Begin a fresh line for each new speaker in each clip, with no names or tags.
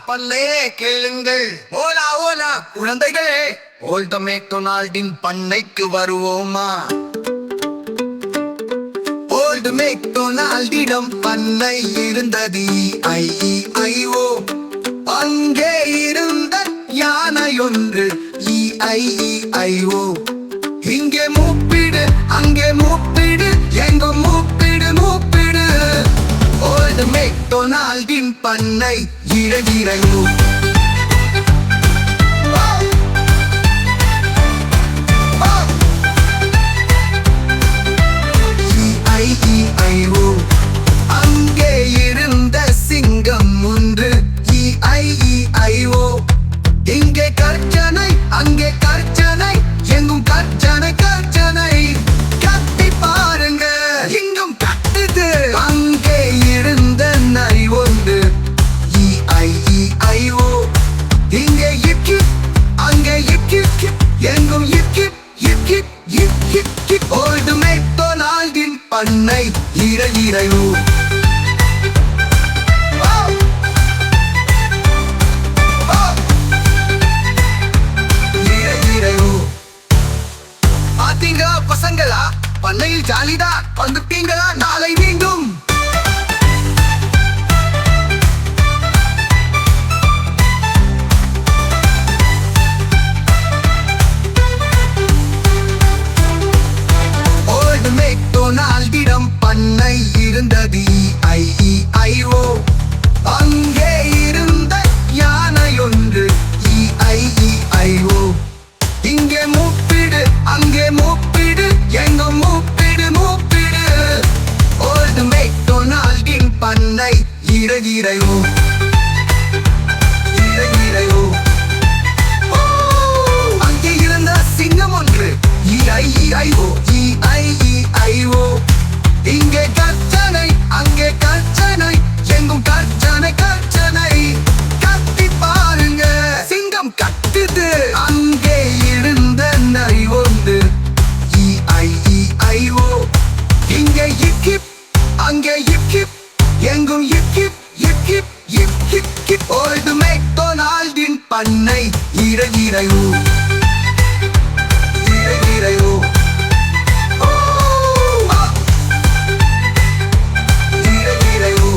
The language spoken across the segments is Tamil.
பண்ணையே கேளுங்கள். ஓலா ஓலா குழந்தைகளே, ஓல்ட் மெக்டொனால்டின் பண்ணைக்கு வருவோமா? ஓல்ட் மெக்டொனால்டிடம் பண்ணை இருந்தது. ஐ-ஐ-ஓ, அங்கே இருந்த யானை ஒன்று. இ-ஐ-இ-ஐ-ஓ, இங்கே மூப்பிடு அங்கே மூப்பிடு எங்கும் மூப்பிடு மூப்பிடு. ஓல்ட் மெக்டொனால்டின் பண்ணை இழகிறைவு. இ-ஐ-இ-ஐ-ஓ, அங்கே இருந்த சிங்கம் ஒன்று. இ-ஐ-இ-ஐ-ஓ, இங்கே கர்ச்சனை அங்கே கர்ச்சனை எங்கும் கர்ச்சனை கர்ச்சனை. கத்தி பாருங்க எங்கும் கத்துது. அங்கே இருந்த நரி ஒன்று. இ-ஐ-இ-ஐ-ஓ, இங்கே இக்கி அங்கே இக்கி எங்கும் இக்கி இக்கி இக்கி. ஓல்ட் மெக்டொனால்டின் பண்ணை இழகிறைவு. பசங்களா, பண்ணையில் ஜாலிதான். வந்துட்டீங்களா? நாளை மீண்டும். ஓல்ட் மெக்டொனால்டிடம் பண்ணை இருந்தது. ஐ-இ-ஐ-ஓ, அங்கே இருந்த யானை ஒன்று. இ-ஐ-இ-ஐ-ஓ, இங்கே மூப்பிடு அங்கே மூப்பிடு எங்கும் மூப்பிடு மூப்பிடு. ஓல்ட் மெக்டொனால்டின் பண்ணை இழகிறைவு. இழகிறைவு. அங்கே இருந்த சிங்கம் ஒன்று. இ-ஐ-இ-ஐ-ஓ, இ-ஐ-இ-ஐ-ஓ, இங்கே கர்ச்சனை அங்கே கர்ச்சனை எங்கும் கர்ச்சனை கர்ச்சனை. கத்தி பாருங்க சிங்கம் கத்துது. அங்கே இருந்த நரி ஒன்று. இ-ஐ-இ-ஐ-ஓ, இங்கே இக்கி அங்கே இக்கி எங்கும் இக்கி இக்கி இக்கி. ஓல்ட் மெக்டொனால்டின் பண்ணை இழகிறைவு. இழகிறைவு. இழகிறைவு.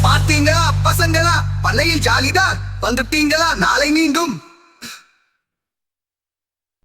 பாத்தீங்களா பசங்களா, பண்ணையில் ஜாலிதான். வந்துட்டீங்களா? நாளை மீண்டும்.